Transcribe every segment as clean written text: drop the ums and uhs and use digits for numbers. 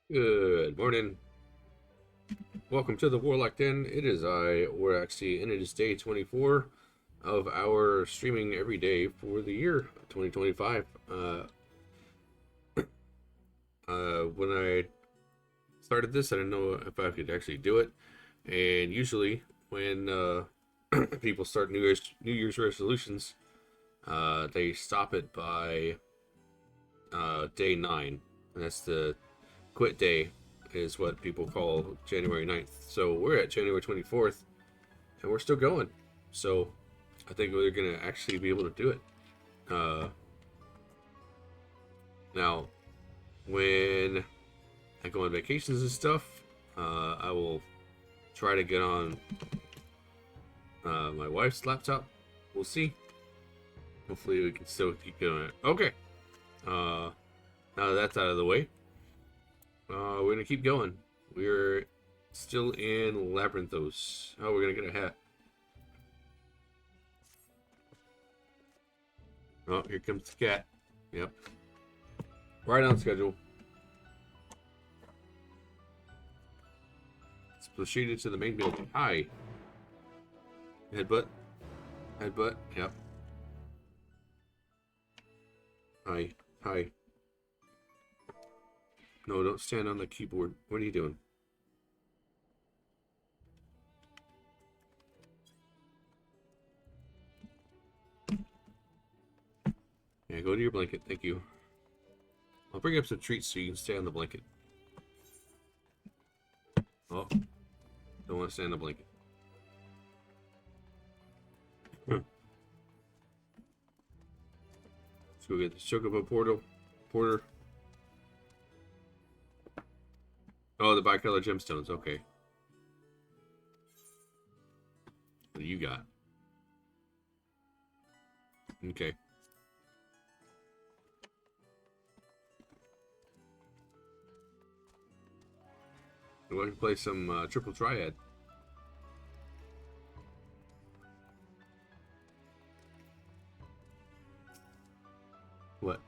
Good morning. Welcome to the Warlock Den. It is Warlock C, and it is day 24 of our streaming every day for the year 2025. When I started this, I didn't know if I could actually do it, and usually when people start New Year's resolutions, they stop it by day 9, and that's the quit day is what people call January 9th. So we're at January 24th and we're still going. So I think we're going to actually be able to do it. Uh, Now, when I go on vacations and stuff, I will try to get on my wife's laptop. We'll see. Hopefully, we can still keep doing it. Okay. Uh, Now that that's out of the way, we're going to keep going. We're still in Labyrinthos. Oh, we're going to get a hat. Oh, here comes the cat. Yep. Right on schedule. Let's proceed to the main building. Hi. Headbutt. Headbutt. Yep. Hi. Hi. No, don't stand on the keyboard. What are you doing? Yeah, go to your blanket. Thank you. I'll bring up some treats so you can stay on the blanket. Oh, don't want to stay on the blanket. Let's go get the Chocobo Porter. Oh, the bicolor gemstones. Okay. What do you got? Okay. We're going to play some Triple Triad. What?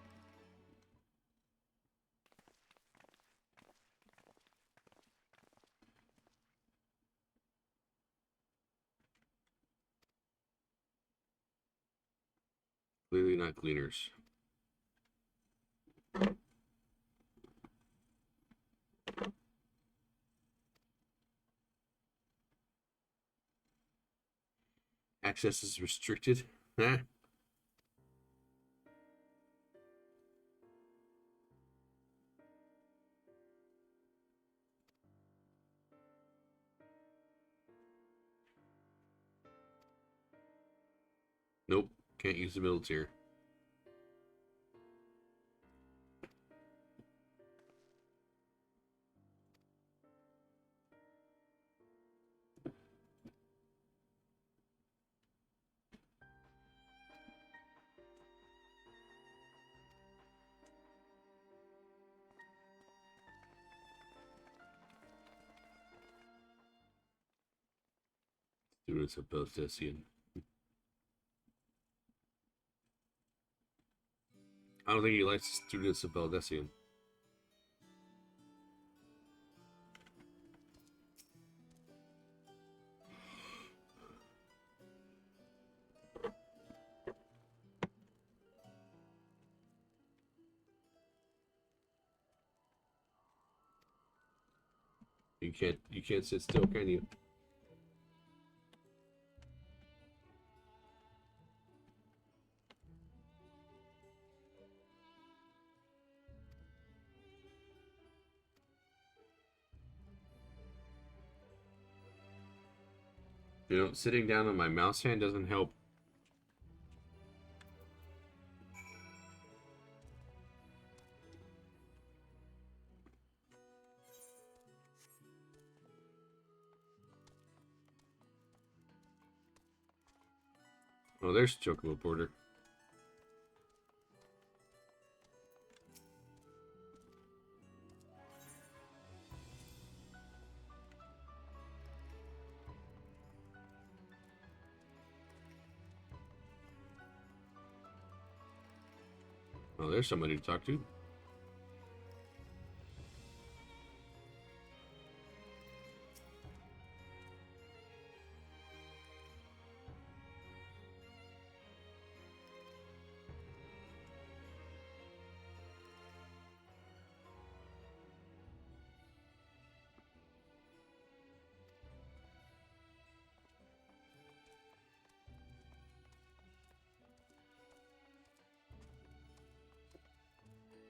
Clearly not cleaners. Access is restricted. Huh? Nope. Can't use the middle tier. Students of Beltesian. I don't think he likes students of Baldessian. You can't sit still, can you? Sitting down on my mouse hand doesn't help. Oh, there's Chocobo Porter. Oh, there's somebody to talk to.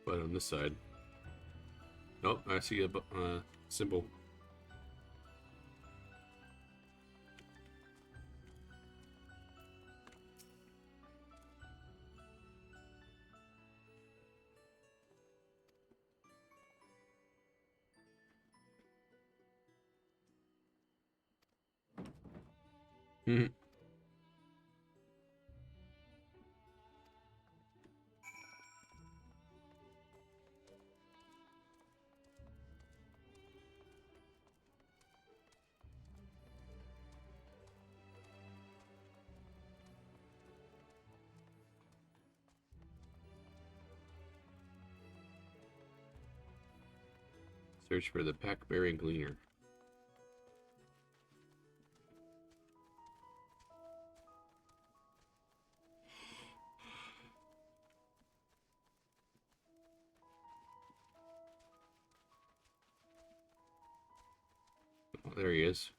But on this side. Oh, I see a symbol. Hmm. Search for the pack-bearing gleaner. Oh, there he is.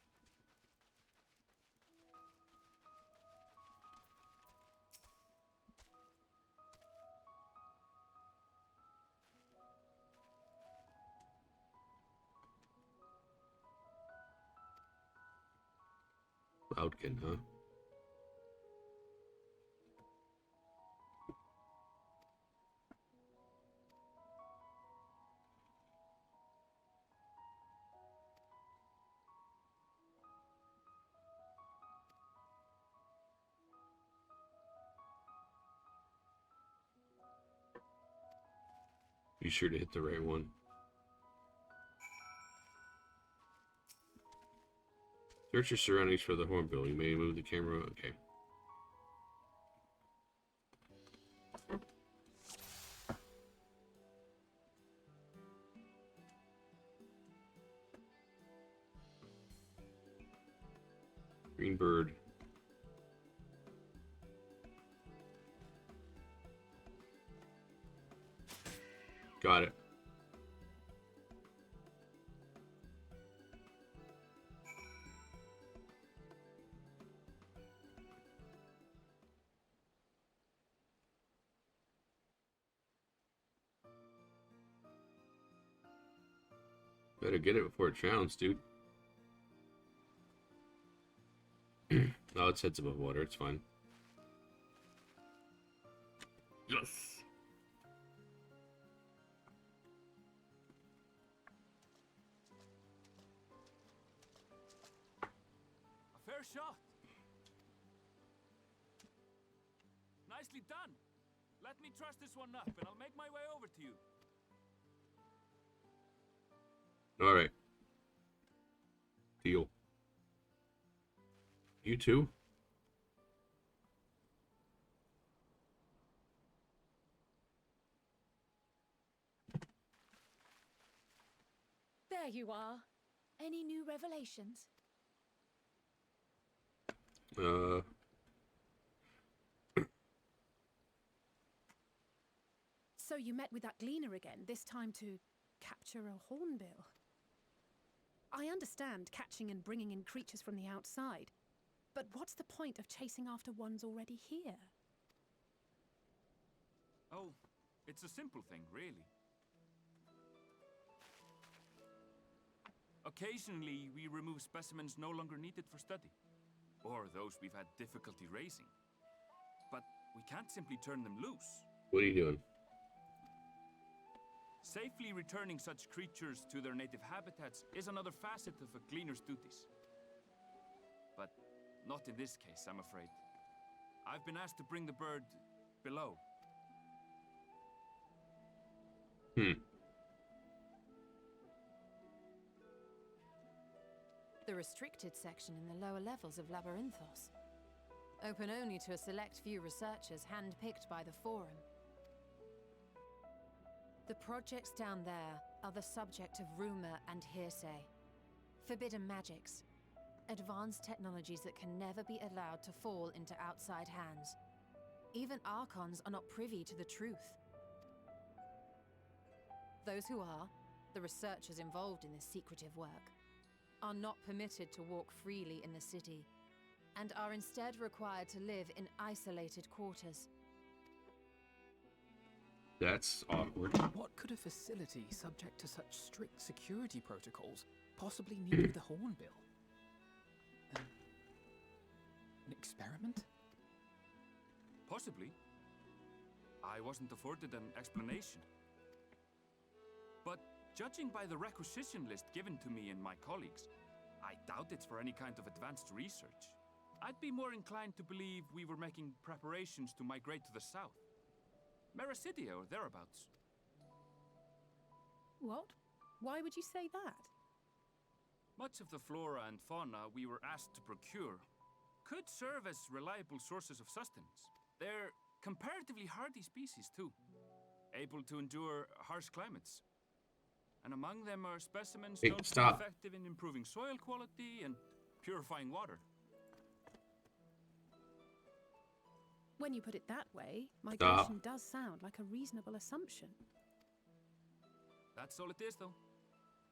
Loudkin, huh? Be sure to hit the right one. Search your surroundings for the hornbill. You may move the camera. Okay. Green bird. Got it. Better get it before it drowns, dude. Oh, its head's above water. It's fine. Yes. A fair shot. Nicely done. Let me truss this one up, and I'll make my way over to you. All right. Deal. You too? There you are. Any new revelations? So you met with that gleaner again, this time to capture a hornbill. I understand catching and bringing in creatures from the outside, but what's the point of chasing after ones already here? Oh, it's a simple thing, really. Occasionally, we remove specimens no longer needed for study, or those we've had difficulty raising. But we can't simply turn them loose. What are you doing? Safely returning such creatures to their native habitats is another facet of a gleaner's duties. But not in this case, I'm afraid. I've been asked to bring the bird below. The restricted section in the lower levels of Labyrinthos. Open only to a select few researchers handpicked by the Forum. The projects down there are the subject of rumor and hearsay. Forbidden magics. Advanced technologies that can never be allowed to fall into outside hands. Even Archons are not privy to the truth. Those who are, the researchers involved in this secretive work, are not permitted to walk freely in the city, and are instead required to live in isolated quarters. That's awkward. What could a facility subject to such strict security protocols possibly need with the Hornbill? An experiment? Possibly. I wasn't afforded an explanation. But judging by the requisition list given to me and my colleagues, I doubt it's for any kind of advanced research. I'd be more inclined to believe we were making preparations to migrate to the south. Mericidia or thereabouts. What? Why would you say that? Much of the flora and fauna we were asked to procure could serve as reliable sources of sustenance. They're comparatively hardy species too, able to endure harsh climates. And among them are specimens known to be effective in improving soil quality and purifying water. When you put it that way, migration does sound like a reasonable assumption. That's all it is, though.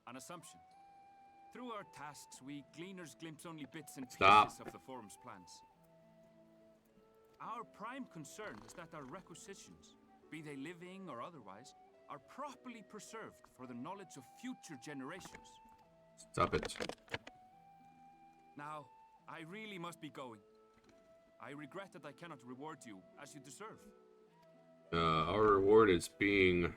An assumption. Through our tasks, we gleaners glimpse only bits and pieces of the forum's plans. Our prime concern is that our requisitions, be they living or otherwise, are properly preserved for the knowledge of future generations. Stop it. Now, I really must be going. I regret that I cannot reward you as you deserve. Our reward is being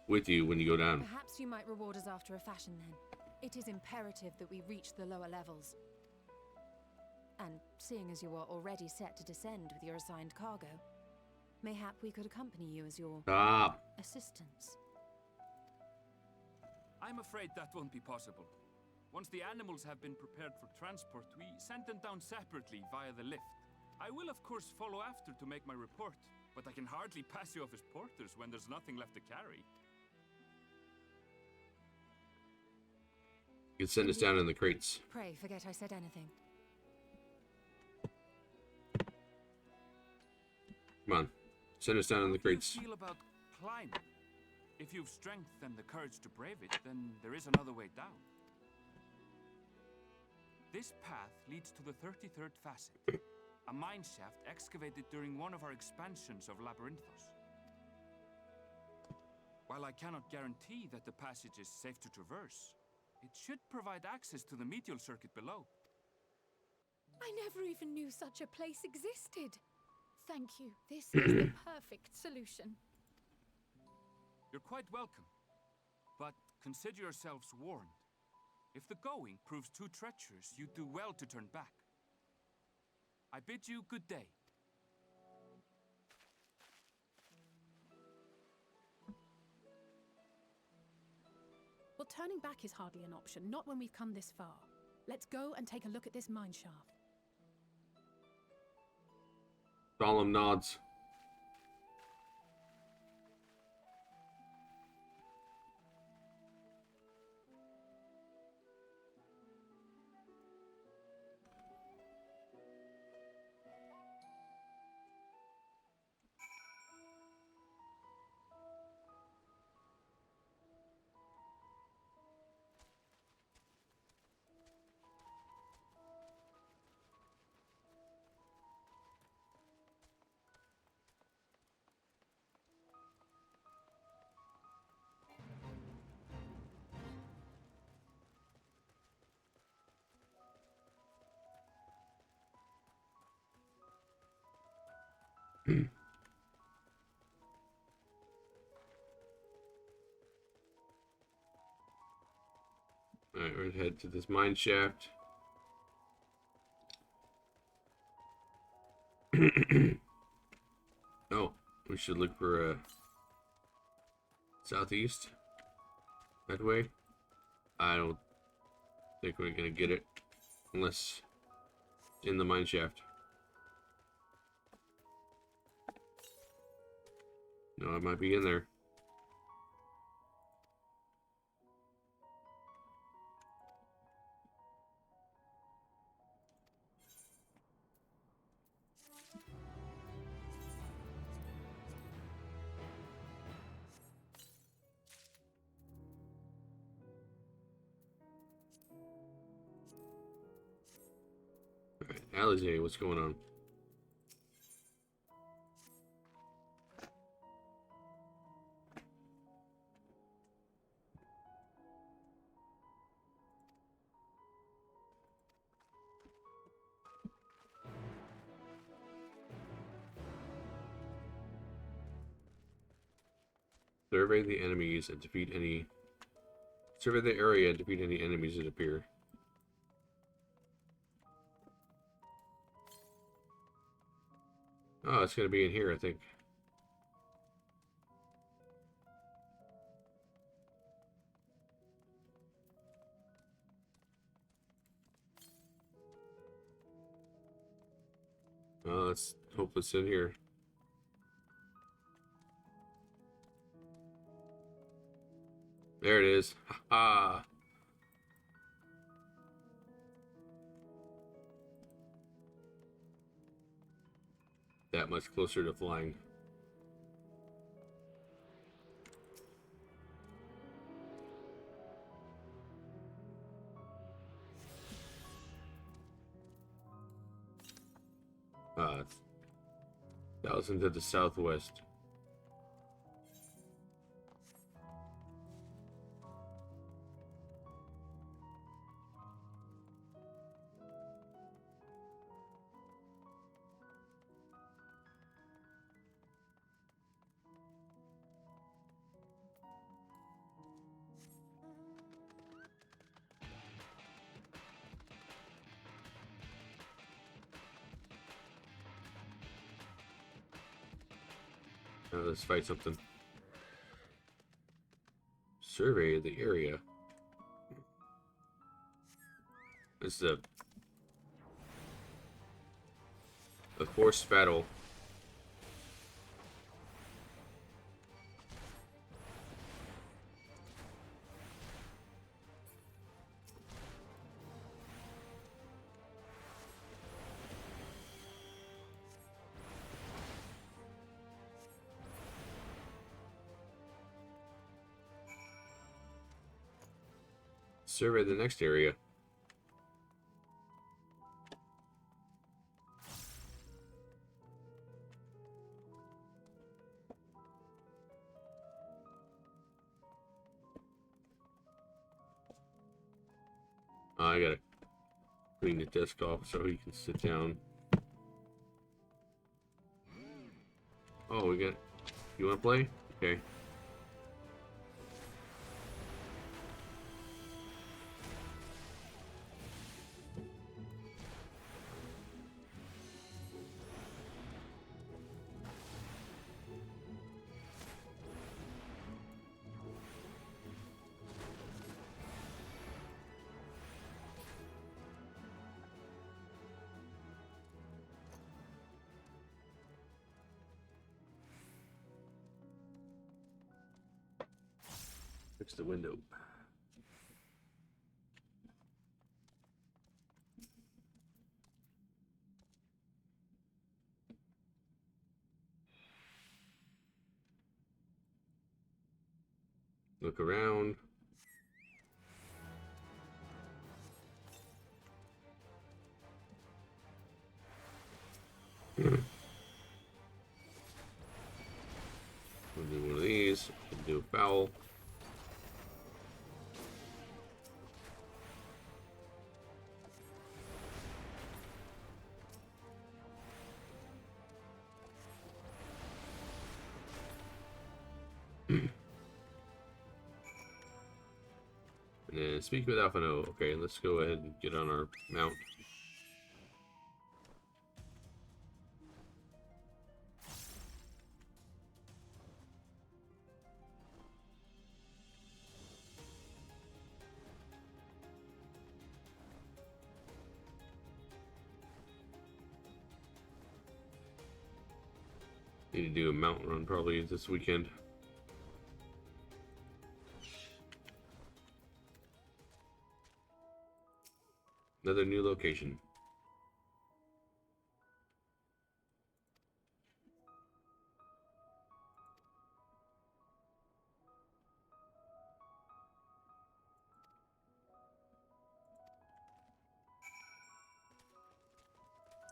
with you when you go down. Perhaps you might reward us after a fashion then. It is imperative that we reach the lower levels. And seeing as you are already set to descend with your assigned cargo, mayhap we could accompany you as your assistants. I'm afraid that won't be possible. Once the animals have been prepared for transport, we send them down separately via the lift. I will, of course, follow after to make my report, but I can hardly pass you off as porters when there's nothing left to carry. You can send us down in the crates. Pray forget I said anything. Come on. Send us down in the crates. How do you feel about climbing? If you've strength and the courage to brave it, then there is another way down. This path leads to the 33rd facet, a mine shaft excavated during one of our expansions of Labyrinthos. While I cannot guarantee that the passage is safe to traverse, it should provide access to the medial circuit below. I never even knew such a place existed. Thank you. This is the perfect solution. You're quite welcome, but consider yourselves warned. If the going proves too treacherous, you'd do well to turn back. I bid you good day. Well, turning back is hardly an option, not when we've come this far. Let's go and take a look at this mine shaft. Solemn nods. Alright, we're gonna head to this mine shaft. Oh, we should look for southeast. That way. I don't think we're gonna get it unless it's in the mine shaft. No, it might be in there. Alright, Alize, what's going on? Survey the enemies and defeat any. Survey the area and defeat any enemies that appear. Oh, it's gonna be in here, I think. Let's hope it's in here. There it is. Ha! That much closer to flying. Uh, 1,000 to the southwest. Now let's fight something. Survey the area. This is a forced battle. Survey the next area. I gotta clean the desk off so he can sit down. Oh, we got. You wanna play? Okay. Fix the window. Look around. We'll do one of these. We'll do a foul. And then speak with Alphino. Okay, let's go ahead and get on our mount. Need to do a mountain run probably this weekend. Another new location.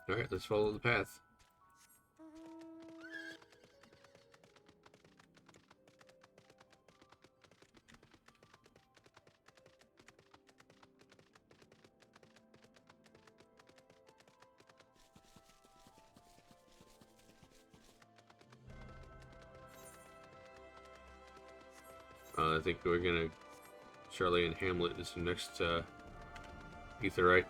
All right, let's follow the path. I think we're gonna. Charlie and Hamlet is the next Aetheryte.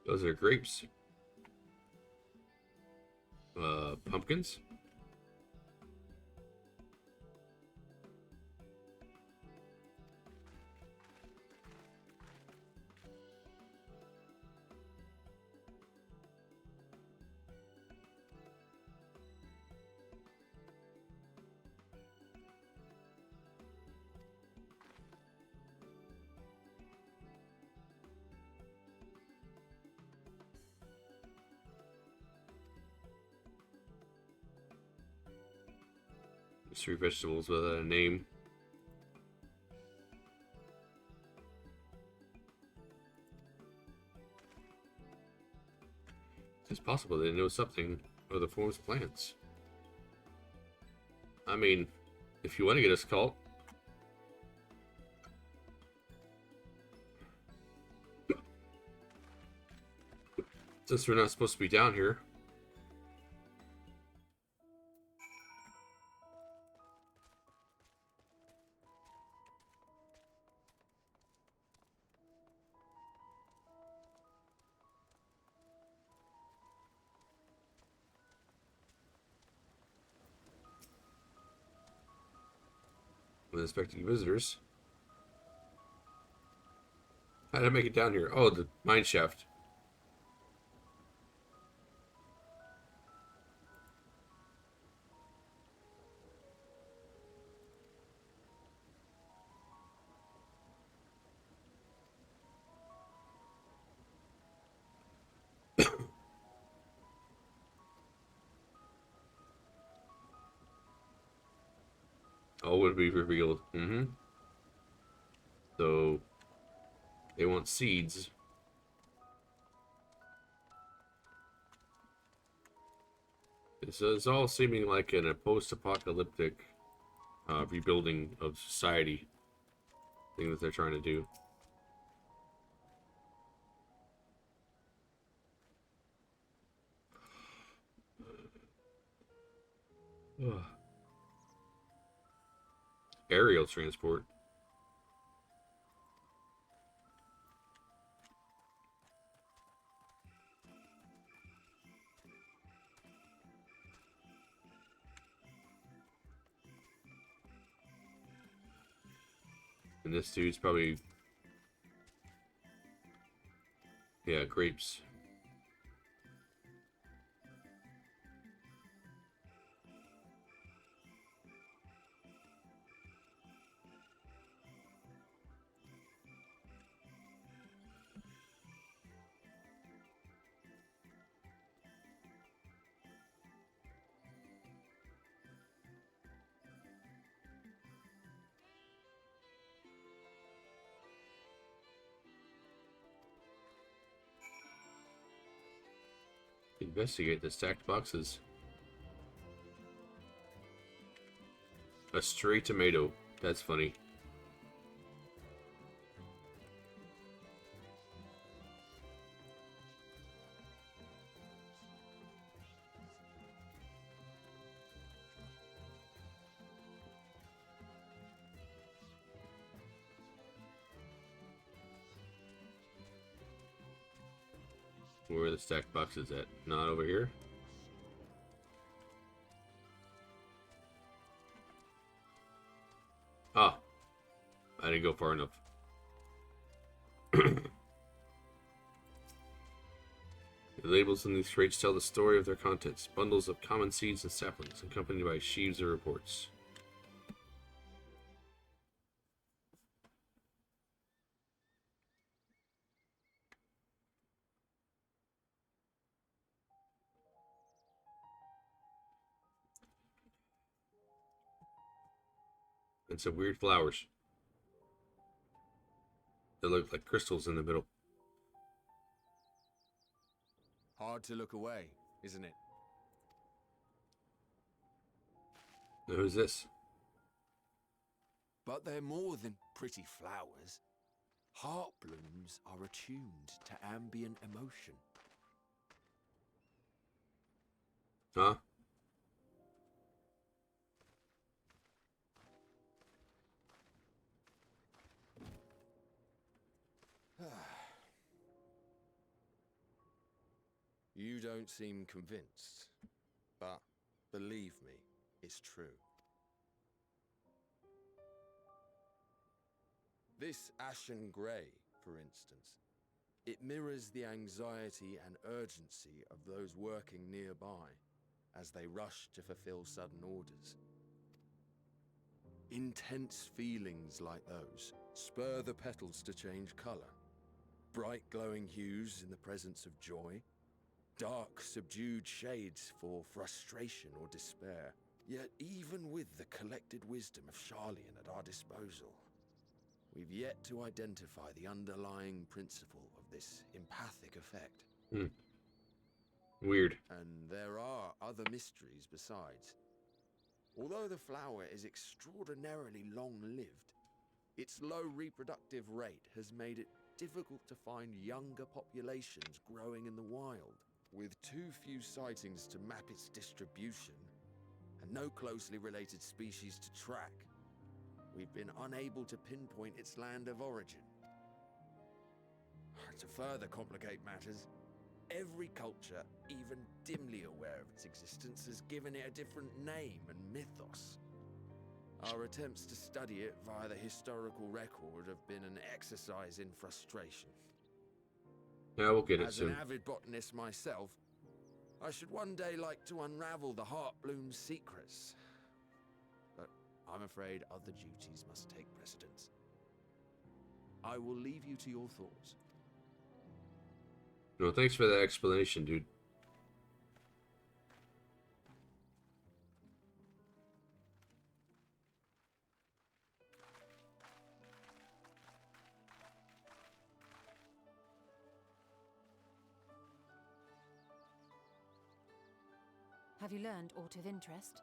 Those are grapes. Pumpkins. Mystery vegetables without a name. It's possible they know something of the forms of plants. I mean, if you want to get us cult. Since we're not supposed to be down here. With inspecting visitors. How did I make it down here? Oh, the mine shaft. All would be revealed. So they want seeds. It's all seeming like in a post-apocalyptic rebuilding of society thing that they're trying to do. Aerial transport. And this dude's probably... Yeah, grapes. Investigate the stacked boxes. A stray tomato. That's funny. Where are the stacked boxes at? Not over here? Ah. I didn't go far enough. The labels in these crates tell the story of their contents. Bundles of common seeds and saplings, accompanied by sheaves of reports. And some weird flowers. that look like crystals in the middle. Hard to look away, isn't it? Now, who's this? But they're more than pretty flowers. Heart blooms are attuned to ambient emotion. Huh? You don't seem convinced, but believe me, it's true. This ashen grey, for instance, it mirrors the anxiety and urgency of those working nearby as they rush to fulfill sudden orders. Intense feelings like those spur the petals to change colour. Bright glowing hues in the presence of joy, dark subdued shades for frustration or despair. Yet even with the collected wisdom of Sharlayan at our disposal, we've yet to identify the underlying principle of this empathic effect. Weird. And there are other mysteries besides. Although the flower is extraordinarily long-lived, its low reproductive rate has made it difficult to find younger populations growing in the wild. With too few sightings to map its distribution, and no closely related species to track, we've been unable to pinpoint its land of origin. To further complicate matters, every culture, even dimly aware of its existence, has given it a different name and mythos. Our attempts to study it via the historical record have been an exercise in frustration. Yeah, we'll get it As soon. an avid botanist myself, I should one day like to unravel the Heartbloom's secrets. But I'm afraid other duties must take precedence. I will leave you to your thoughts. No, thanks for that explanation, dude. Have you learned aught of interest?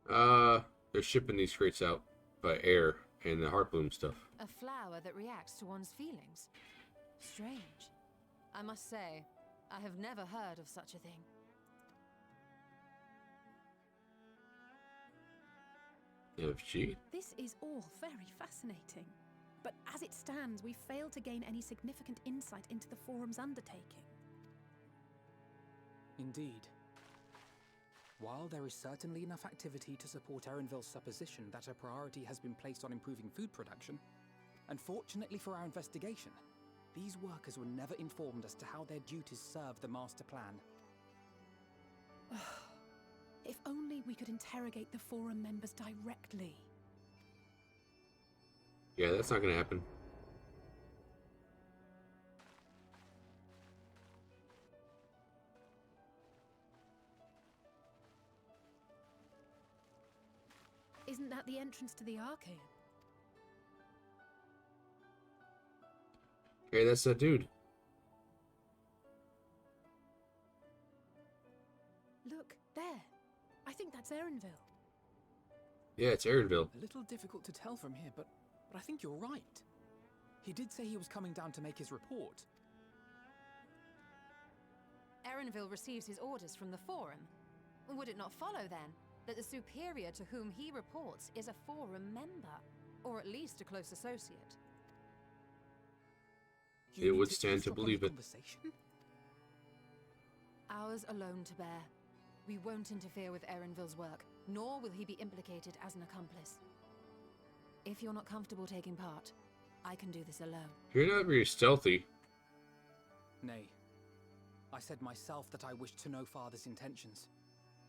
They're shipping these crates out by air and the Heartbloom stuff. A flower that reacts to one's feelings? Strange. I must say, I have never heard of such a thing. FG? This is all very fascinating. But as it stands, we fail to gain any significant insight into the Forum's undertaking. Indeed. While there is certainly enough activity to support Erenville's supposition that a priority has been placed on improving food production, unfortunately for our investigation, these workers were never informed as to how their duties serve the master plan. If only we could interrogate the Forum members directly. Yeah, that's not gonna happen. Isn't that the entrance to the Archaean? Hey, that's that dude. Look, there. I think that's Erenville. Yeah, it's Erenville. A little difficult to tell from here, but I think you're right. He did say he was coming down to make his report. Erenville receives his orders from the Forum. Would it not follow, then, that the superior to whom he reports is a Forum member, or at least a close associate? You It mean would stand to eavesdrop on believe the it. conversation? Ours alone to bear. We won't interfere with Erenville's work, nor will he be implicated as an accomplice. If you're not comfortable taking part, I can do this alone. You're not very stealthy. Nay. I said myself that I wished to know Father's intentions.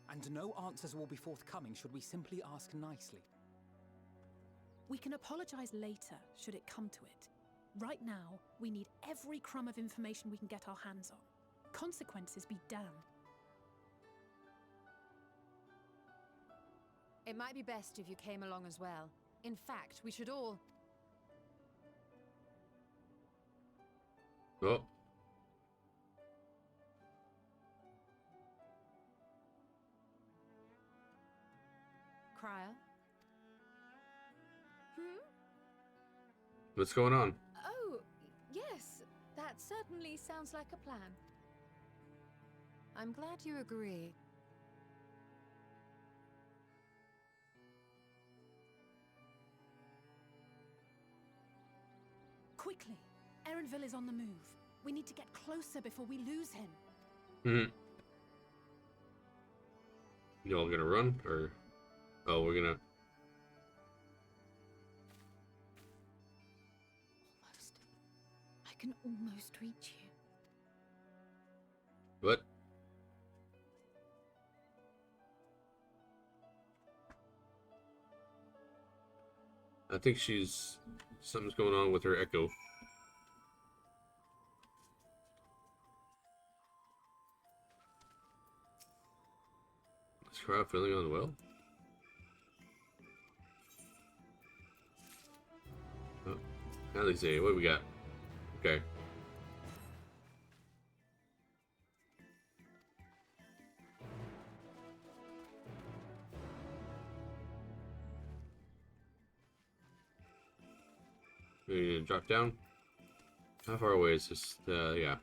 And no answers will be forthcoming should we simply ask nicely. We can apologize later, should it come to it. Right now, we need every crumb of information we can get our hands on. Consequences be damned. It might be best if you came along as well. In fact, we should all... Oh, Cryo? what's going on? Oh, yes. That certainly sounds like a plan. I'm glad you agree. Quickly! Erenville is on the move. We need to get closer before we lose him. Hmm. Y'all gonna run, or... Oh, we're gonna... Almost. I can almost reach you. What? I think she's... Something's going on with her echo. Is Cryo feeling unwell? Oh, Alize, what do we got? Okay. We gonna drop down? How far away is this? Yeah.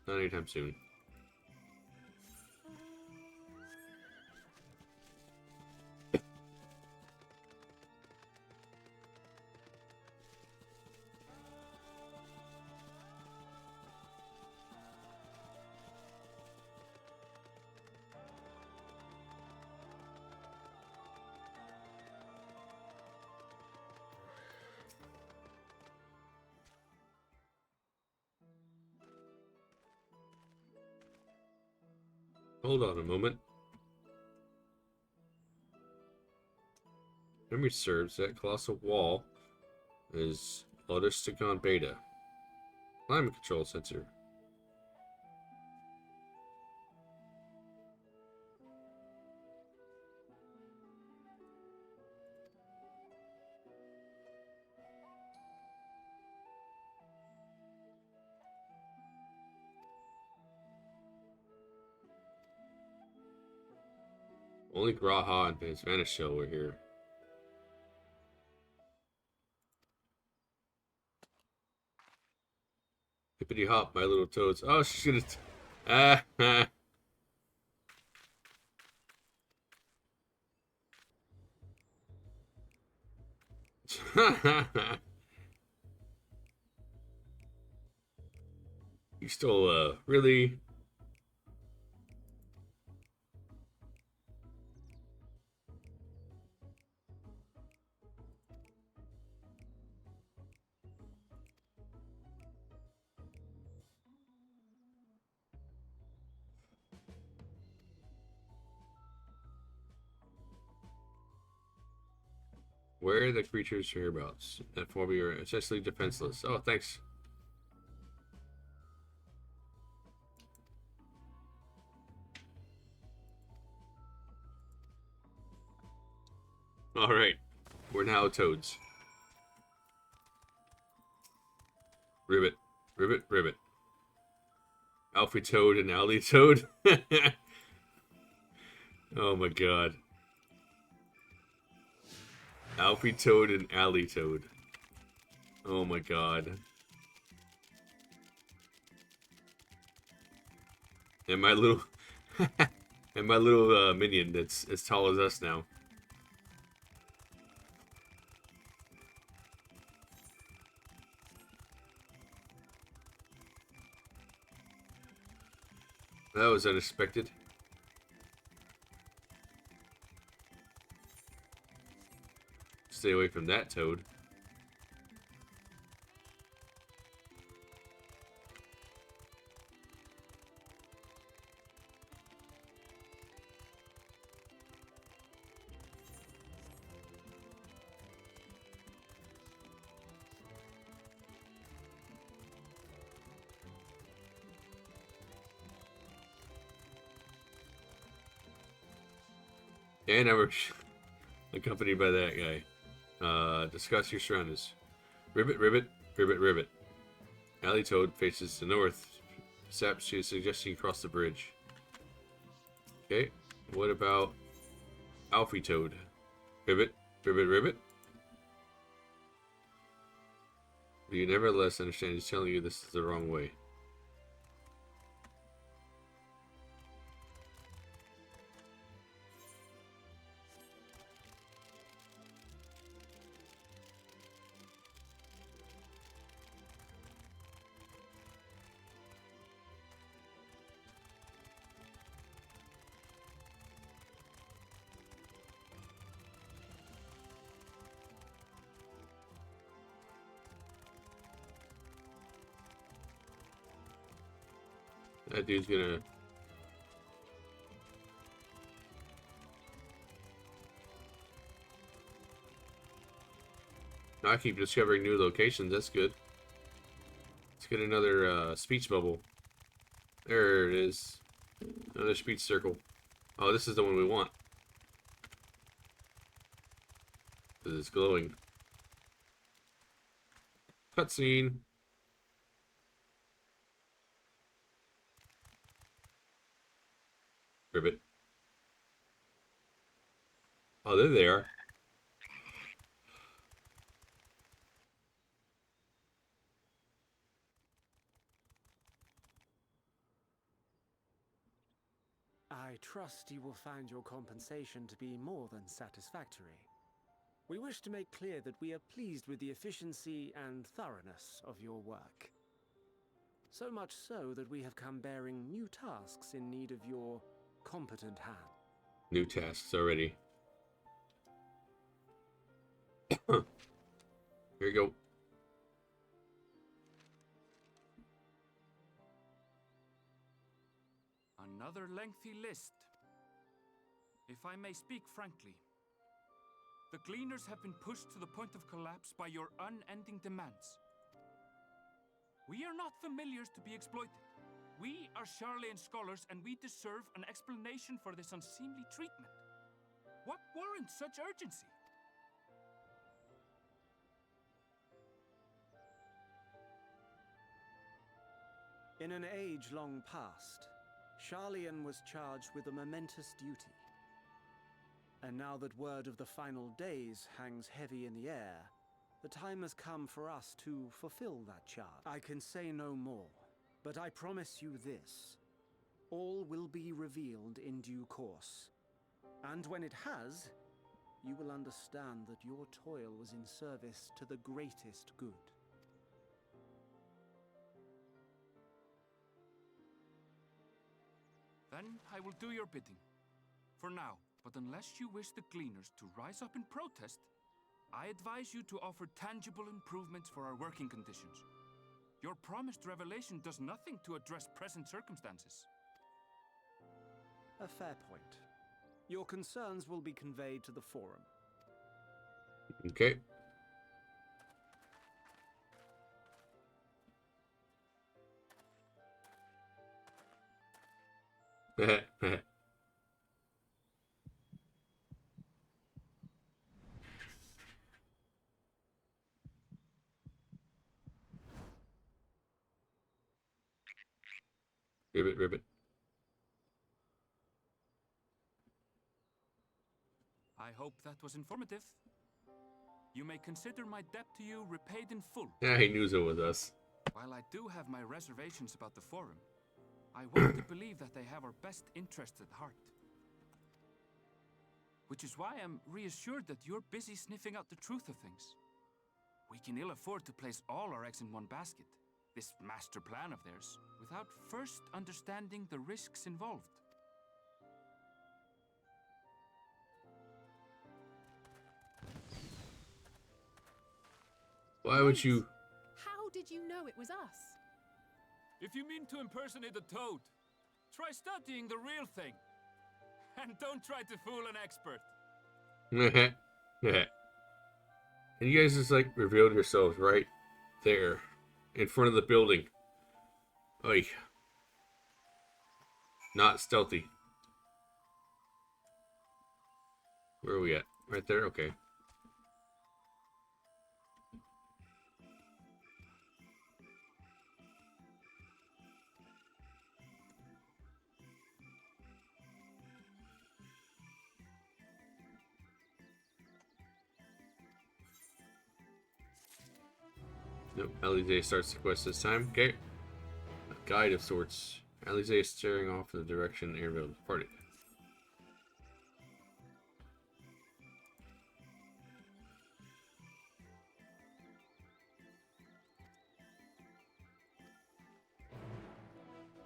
Not anytime soon. Hold on a moment. Memory serves that colossal wall is Autosticon Beta. Climate control sensor. Only Graha and his Vanish Shell were here. Hippity hop, my little toads. Oh, she's gonna. Ah. You stole, really? Where are the creatures whereabouts? That form you're essentially defenseless. Oh, thanks. Alright. We're now toads. Ribbit. Ribbit, ribbit. Alfie Toad and Alley Toad. Oh my god. Alfie Toad and Alley Toad. Oh my god. And my little and my little minion that's as tall as us now. That was unexpected. Stay away from that toad. And I was accompanied by that guy. Discuss your surroundings. Ribbit, ribbit, ribbit, ribbit. Alley Toad faces the north. Perhaps she is suggesting cross the bridge. Okay. What about Alfie Toad? Ribbit, ribbit, ribbit. But you nevertheless understand he's telling you this is the wrong way. That dude's gonna... I keep discovering new locations, that's good. Let's get another speech bubble. There it is. Another speech circle. Oh, this is the one we want. This is glowing. Cutscene. Ribbit. Oh, there they are. I trust you will find your compensation to be more than satisfactory. We wish to make clear that we are pleased with the efficiency and thoroughness of your work. So much so that we have come bearing new tasks in need of your competent hand. New tasks already. Here you go. Another lengthy list. If I may speak frankly, the Gleaners have been pushed to the point of collapse by your unending demands. We are not familiars to be exploited. We are Sharlayan scholars, and we deserve an explanation for this unseemly treatment. What warrants such urgency? In an age long past, Sharlayan was charged with a momentous duty. And now that word of the final days hangs heavy in the air, the time has come for us to fulfill that charge. I can say no more, but I promise you this. All will be revealed in due course. And when it has, you will understand that your toil was in service to the greatest good. Then I will do your bidding. For now, but unless you wish the Gleaners to rise up in protest, I advise you to offer tangible improvements for our working conditions. Your promised revelation does nothing to address present circumstances. A fair point. Your concerns will be conveyed to the forum. Okay. Ribbit, ribbit. I hope that was informative. You may consider my debt to you repaid in full. Yeah, he knew it was us. While I do have my reservations about the forum, I want to believe that they have our best interests at heart. Which is why I'm reassured that you're busy sniffing out the truth of things. We can ill afford to place all our eggs in one basket, this master plan of theirs, without first understanding the risks involved. Why would you... How did you know it was us? If you mean to impersonate a toad, try studying the real thing. And don't try to fool an expert. And you guys just like revealed yourselves right there in front of the building. Oy. Not stealthy. Where are we at? Right there? Okay. Nope. Alize starts the quest this time. Okay. A guide of sorts. Alize is staring off in the direction Erenville departed.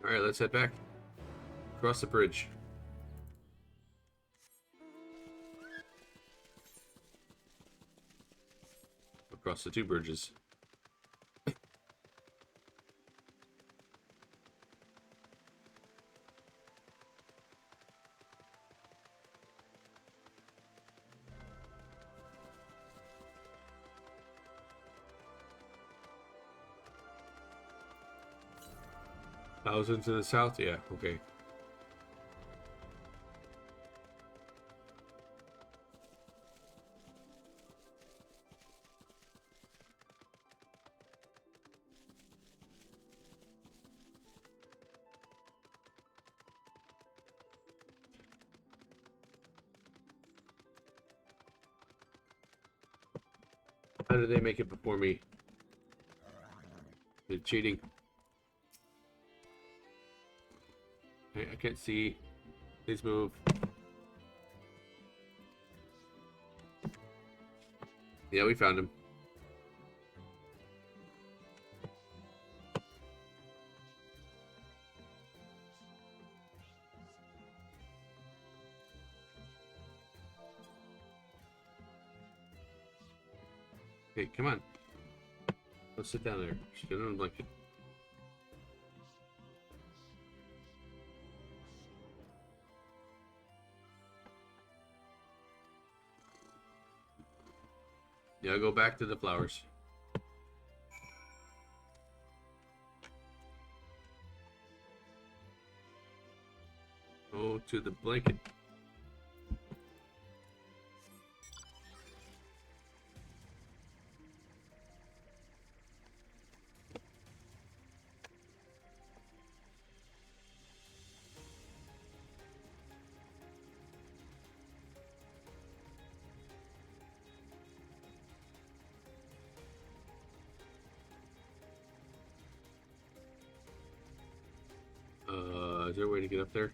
Alright, let's head back. Cross the bridge. Across the two bridges. Thousand to the south? Yeah, okay. How did they make it before me? They're cheating. I can't see. Please move. Yeah, we found him. Okay, come on. Let's sit down there. Just get on the blanket. Yeah, go back to the flowers. Go to the blanket. Is there a way to get up there?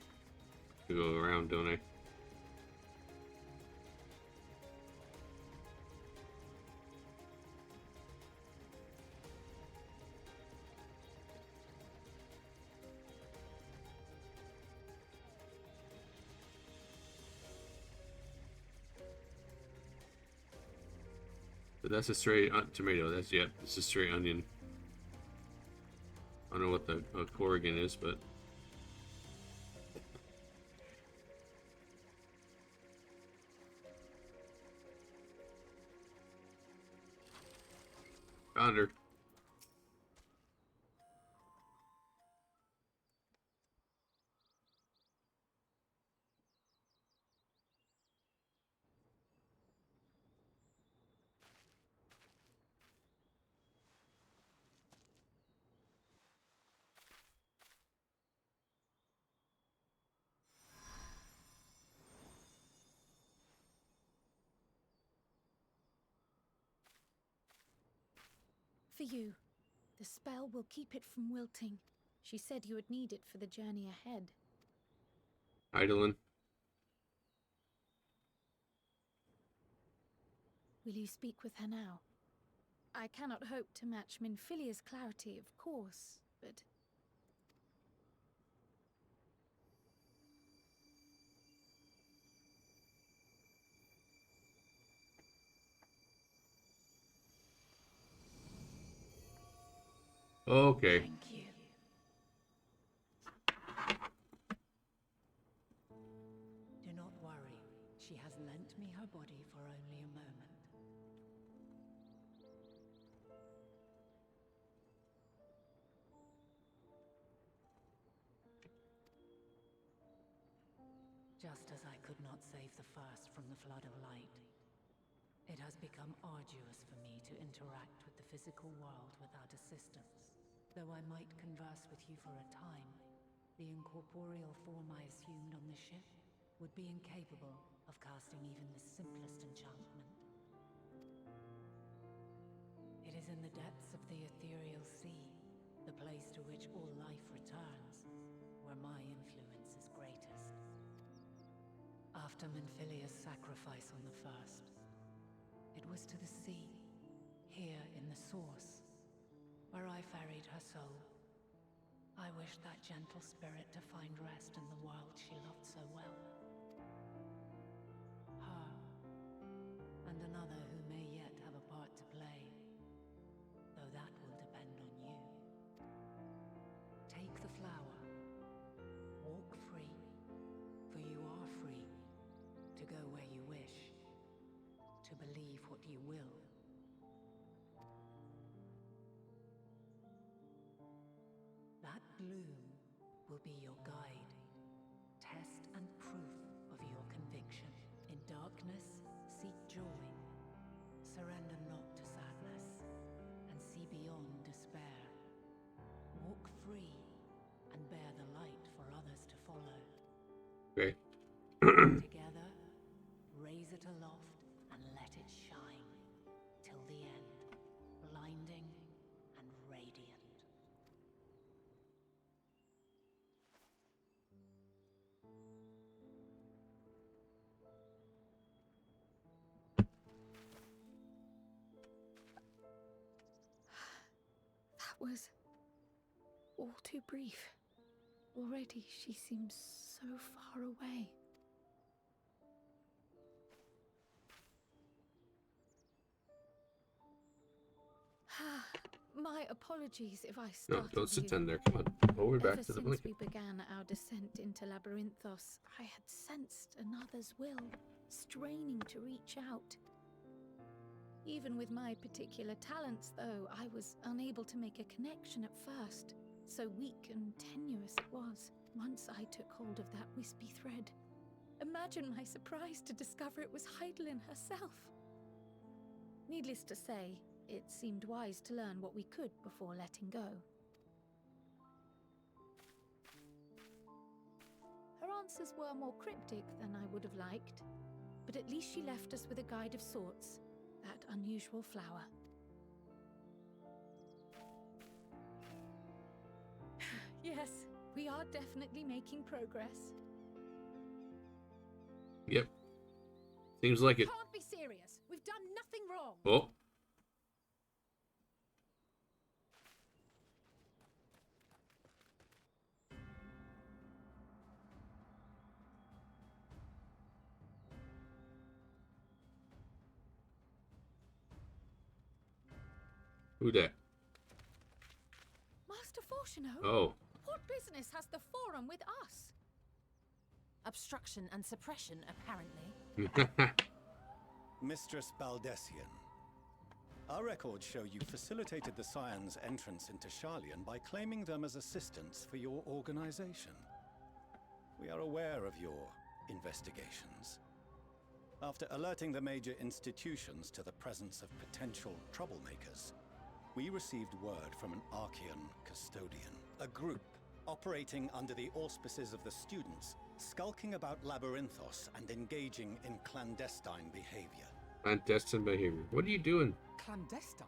I go around, don't I? But that's a straight tomato. That's it's a straight onion. I don't know what the Corrigan is, but found her. For you. The spell will keep it from wilting. She said you would need it for the journey ahead. Eidolon. Will you speak with her now? I cannot hope to match Minfilia's clarity, of course, but... Okay. Thank you. Do not worry. She has lent me her body for only a moment. Just as I could not save the first from the flood of light, it has become arduous for me to interact with the physical world without assistance. Though I might converse with you for a time, the incorporeal form I assumed on the ship would be incapable of casting even the simplest enchantment. It is in the depths of the ethereal sea, the place to which all life returns, where my influence is greatest. After Menphilia's sacrifice on the first, it was to the sea, here in the source, where I ferried her soul. I wished that gentle spirit to find rest in the world she loved so well. Her, and another who may yet have a part to play, though that will depend on you. Take the flower, walk free, for you are free, to go where you wish, to believe what you will. That bloom will be your guide, test and proof of your conviction. In darkness, seek joy. Surrender not to sadness, and see beyond despair. Walk free, and bear the light for others to follow. Okay. Together, raise it aloft and let it shine, till the end, blinding and radiant. That was all too brief. Already she seems so far away. My apologies if I No, startled don't sit you. down there. Come on. Over back Ever to the since blanket. we began our descent into Labyrinthos, I had sensed another's will, straining to reach out. Even with my particular talents, though, I was unable to make a connection at first. So weak and tenuous it was, once I took hold of that wispy thread. Imagine my surprise to discover it was Heidelin herself. Needless to say, it seemed wise to learn what we could before letting go. Her answers were more cryptic than I would have liked, but at least she left us with a guide of sorts, that unusual flower. Yes, we are definitely making progress. Yep. Seems like it. Can't be serious. We've done nothing wrong. Oh. Who that? Master Fortuno? Oh. What business has the Forum with us? Obstruction and suppression, apparently. Mistress Baldessian, our records show you facilitated the Scions' entrance into Sharlayan by claiming them as assistants for your organization. We are aware of your investigations. After alerting the major institutions to the presence of potential troublemakers, we received word from an Archean custodian, a group operating under the auspices of the students, skulking about Labyrinthos and engaging in clandestine behavior. Clandestine behavior. What are you doing? Clandestine?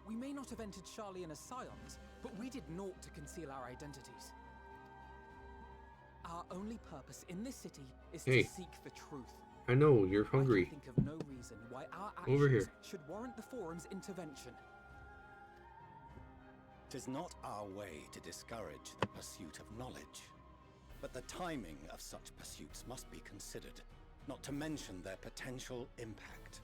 We may not have entered Sharlayan as Scions, but we did naught to conceal our identities. Our only purpose in this city is Hey. to seek the truth. I know, you're I can hungry. think of no reason why our actions Over here. should warrant the Forum's intervention. 'Tis not our way to discourage the pursuit of knowledge, but the timing of such pursuits must be considered, not to mention their potential impact.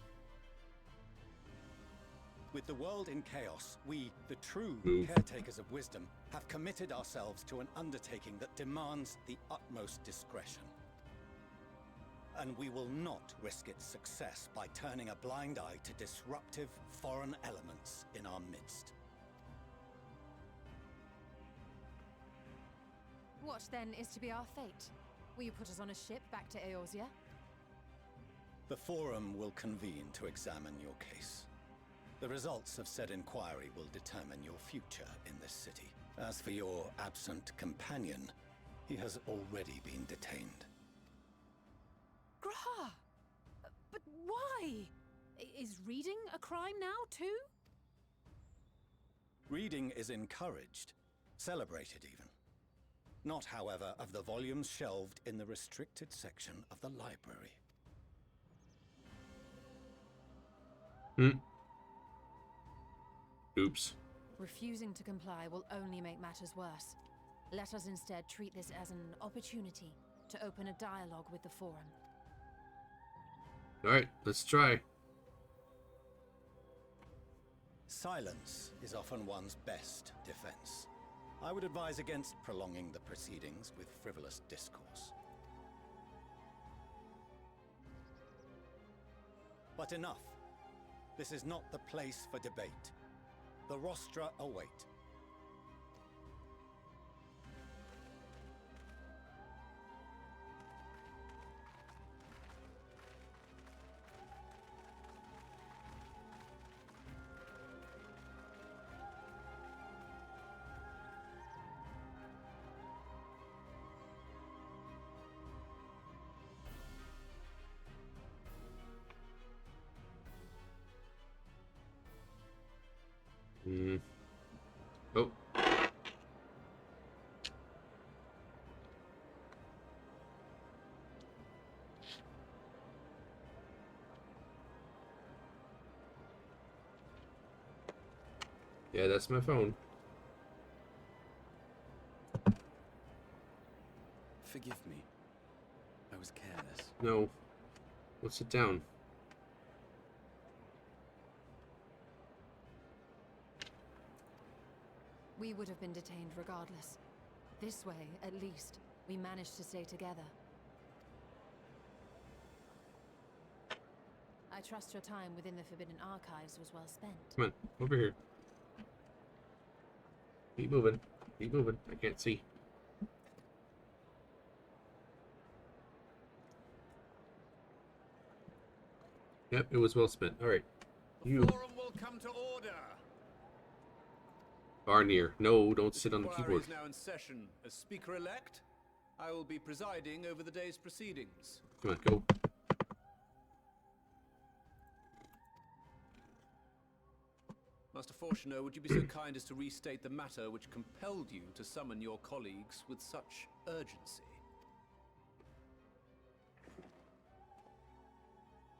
With the world in chaos, we, the true Move. caretakers of wisdom, have committed ourselves to an undertaking that demands the utmost discretion. And we will not risk its success by turning a blind eye to disruptive foreign elements in our midst. What then is to be our fate? Will you put us on a ship back to Eorzea? The Forum will convene to examine your case. The results of said inquiry will determine your future in this city. As for your absent companion, he has already been detained. Graha! But why? Is reading a crime now, too? Reading is encouraged, celebrated even. Not, however, of the volumes shelved in the restricted section of the library. Oops. Refusing to comply will only make matters worse. Let us instead treat this as an opportunity to open a dialogue with the Forum. Alright, let's try. Silence is often one's best defense. I would advise against prolonging the proceedings with frivolous discourse. But enough. This is not the place for debate. The rostra await. Oh. Yeah, that's my phone. Forgive me. I was careless. No. Let's sit down. We would have been detained regardless. This way, at least, we managed to stay together. I trust your time within the Forbidden Archives was well spent. Come on, over here. Keep moving. Keep moving. I can't see. Yep, it was well spent. Alright. You. Forum will come to order. Barnier. No, don't sit on the Inquiry keyboard. is now in session. As Speaker-elect, I will be presiding over the day's proceedings. Come on, go. Master Fortuner, would you be so kind as to restate the matter which compelled you to summon your colleagues with such urgency?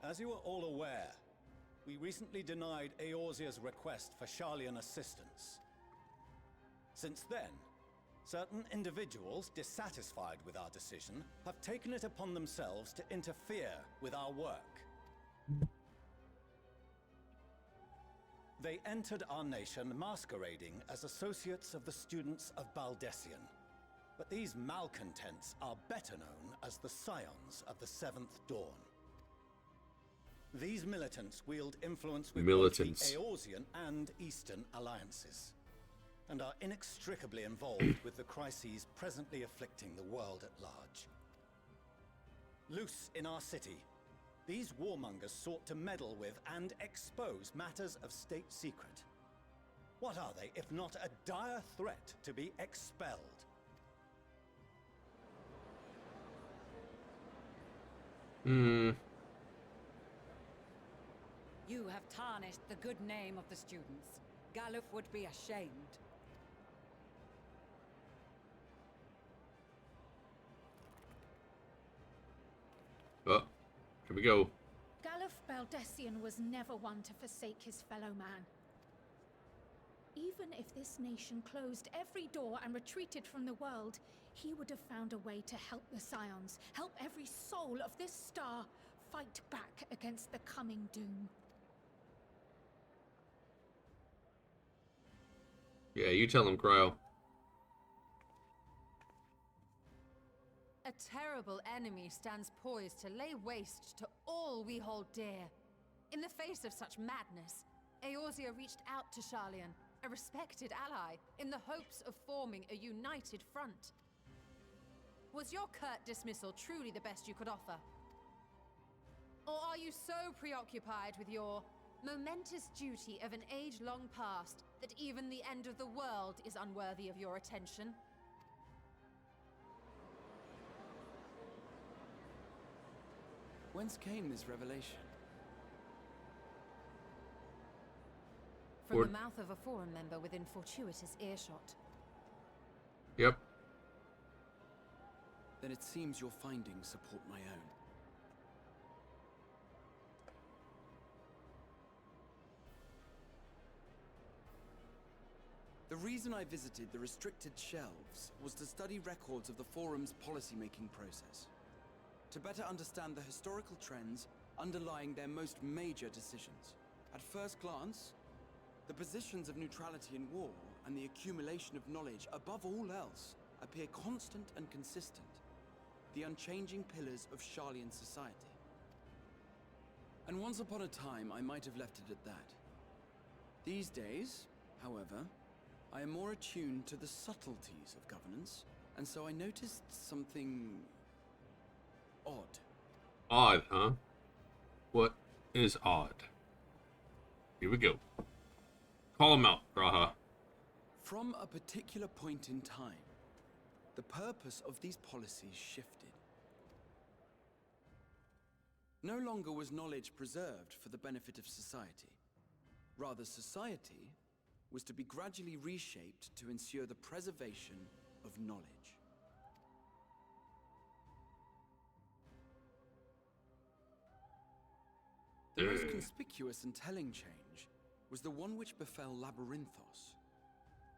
As you are all aware, we recently denied Eorzea's request for Sharlayan assistance. Since then, certain individuals dissatisfied with our decision have taken it upon themselves to interfere with our work. They entered our nation masquerading as associates of the students of Baldessian. But these malcontents are better known as the Scions of the Seventh Dawn. These militants wield influence with both the Eorzean and Eastern alliances, and are inextricably involved with the crises presently afflicting the world at large. Loose in our city, these warmongers sought to meddle with and expose matters of state secret. What are they, if not a dire threat to be expelled? You have tarnished the good name of the students. Galuf would be ashamed. Oh, here we go. Galuf Baldessian was never one to forsake his fellow man. Even if this nation closed every door and retreated from the world, he would have found a way to help the Scions, help every soul of this star fight back against the coming doom. Yeah, you tell him, Cryo. A terrible enemy stands poised to lay waste to all we hold dear. In the face of such madness, Eorzea reached out to Sharlayan, a respected ally, in the hopes of forming a united front. Was your curt dismissal truly the best you could offer? Or are you so preoccupied with your momentous duty of an age long past that even the end of the world is unworthy of your attention? Whence came this revelation? From the mouth of a forum member within fortuitous earshot. Yep. Then it seems your findings support my own. The reason I visited the restricted shelves was to study records of the Forum's policymaking process, to better understand the historical trends underlying their most major decisions. At first glance, the positions of neutrality in war and the accumulation of knowledge above all else appear constant and consistent, the unchanging pillars of Sharlayan society. And once upon a time, I might have left it at that. These days, however, I am more attuned to the subtleties of governance, and so I noticed something odd. Odd, huh? What is odd? Here we go. Call him out, G'raha. From a particular point in time, the purpose of these policies shifted. No longer was knowledge preserved for the benefit of society. Rather, society was to be gradually reshaped to ensure the preservation of knowledge. The most conspicuous and telling change was the one which befell Labyrinthos.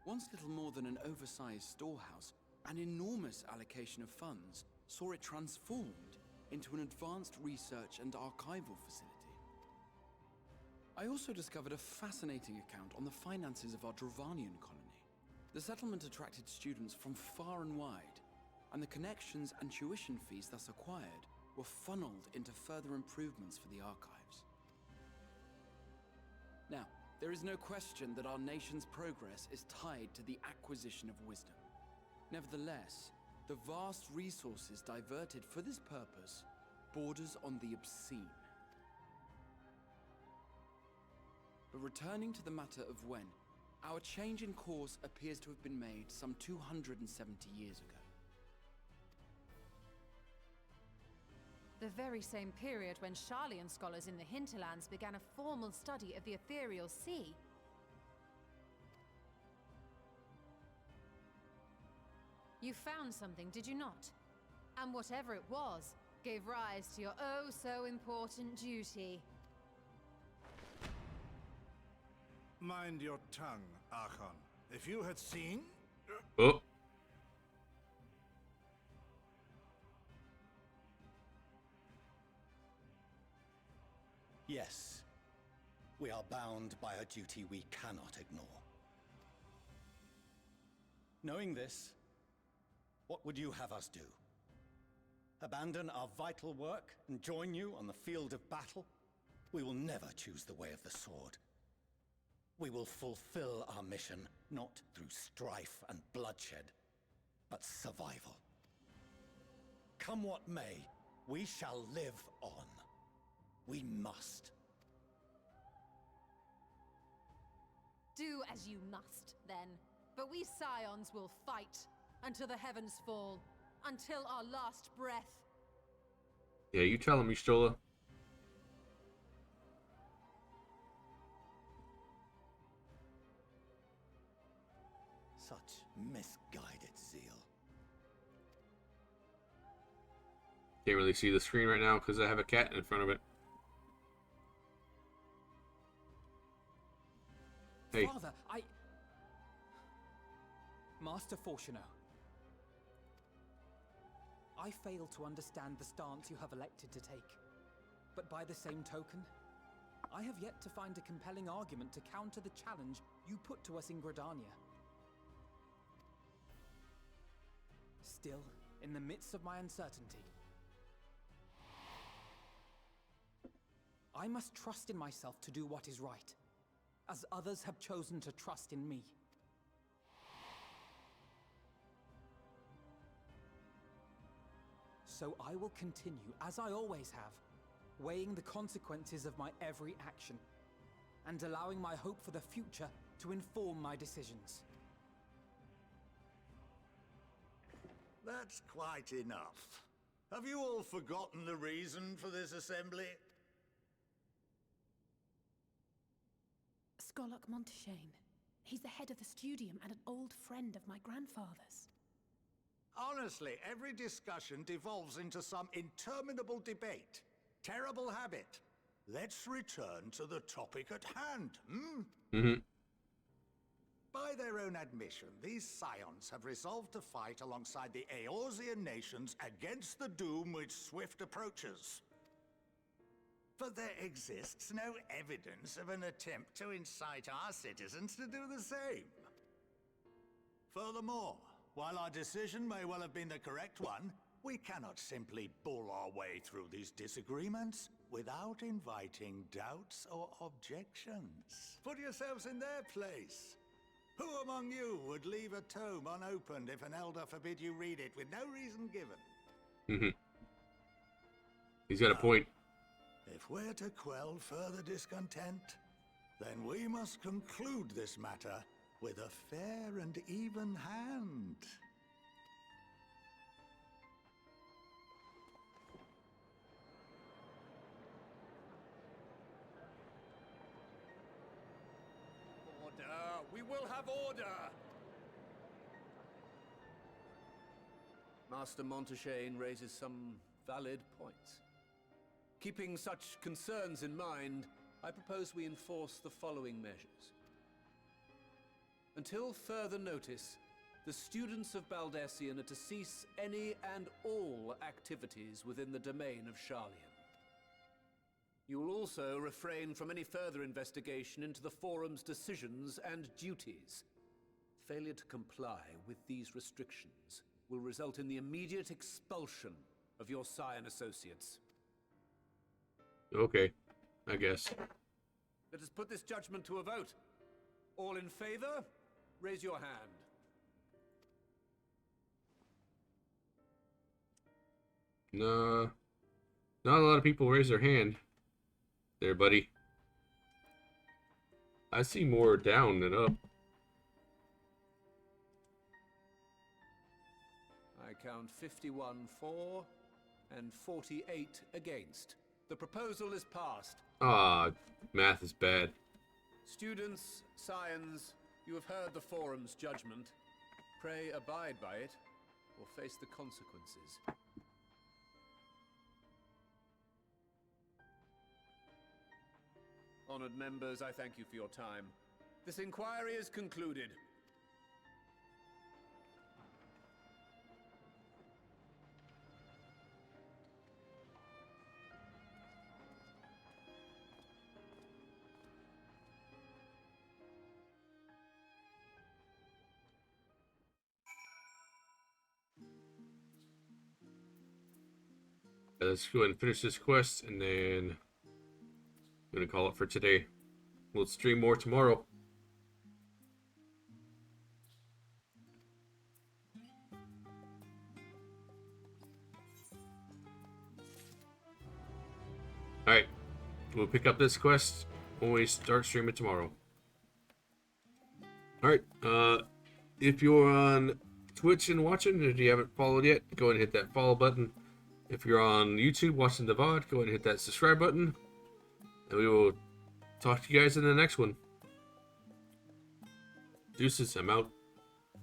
Once little more than an oversized storehouse, an enormous allocation of funds saw it transformed into an advanced research and archival facility. I also discovered a fascinating account on the finances of our Dravanian colony. The settlement attracted students from far and wide, and the connections and tuition fees thus acquired were funneled into further improvements for the archives. Now, there is no question that our nation's progress is tied to the acquisition of wisdom. Nevertheless, the vast resources diverted for this purpose borders on the obscene. But returning to the matter of when, our change in course appears to have been made some 270 years ago. The very same period when Sharlayan scholars in the hinterlands began a formal study of the ethereal sea. You found something, did you not? And whatever it was, gave rise to your oh-so-important duty. Mind your tongue, Archon. If you had seen... Oh. Yes. We are bound by a duty we cannot ignore. Knowing this, what would you have us do? Abandon our vital work and join you on the field of battle? We will never choose the way of the sword. We will fulfill our mission, not through strife and bloodshed, but survival. Come what may, we shall live on. We must. Do as you must, then. But we Scions will fight until the heavens fall, until our last breath. Yeah, you telling me, Stola? Such misguided zeal. Can't really see the screen right now because I have a cat in front of it. Hey. Father, Master Fortuno. I fail to understand the stance you have elected to take. But by the same token, I have yet to find a compelling argument to counter the challenge you put to us in Gridania. Still, in the midst of my uncertainty, I must trust in myself to do what is right, as others have chosen to trust in me. So I will continue, as I always have, weighing the consequences of my every action, and allowing my hope for the future to inform my decisions. That's quite enough. Have you all forgotten the reason for this assembly? Skolok Monteshane. He's the head of the Studium and an old friend of my grandfather's. Honestly, every discussion devolves into some interminable debate. Terrible habit. Let's return to the topic at hand, By their own admission, these scions have resolved to fight alongside the Eorzean nations against the doom which swift approaches. But there exists no evidence of an attempt to incite our citizens to do the same. Furthermore, while our decision may well have been the correct one, we cannot simply bull our way through these disagreements without inviting doubts or objections. Put yourselves in their place. Who among you would leave a tome unopened if an elder forbid you read it with no reason given? He's got a point. If we're to quell further discontent, then we must conclude this matter with a fair and even hand. Order! We will have order! Master Monteshane raises some valid points. Keeping such concerns in mind, I propose we enforce the following measures. Until further notice, the students of Baldesion are to cease any and all activities within the domain of Sharlayan. You will also refrain from any further investigation into the Forum's decisions and duties. Failure to comply with these restrictions will result in the immediate expulsion of your Scion associates. Okay, I guess. Let us put this judgment to a vote. All in favor, raise your hand. No, not a lot of people raise their hand. There, buddy. I see more down than up. I count 51 for and 48 against. The proposal is passed. Ah, math is bad. Students, scions, you have heard the Forum's judgment. Pray abide by it, or face the consequences. Honored members, I thank you for your time. This inquiry is concluded. Let's go ahead and finish this quest, and then I'm gonna call it for today. We'll stream more tomorrow. Alright, we'll pick up this quest when we start streaming tomorrow. Alright, if you're on Twitch and watching, if you haven't followed yet, go ahead and hit that follow button. If you're on YouTube watching the VOD, go ahead and hit that subscribe button. And we will talk to you guys in the next one. Deuces, I'm out.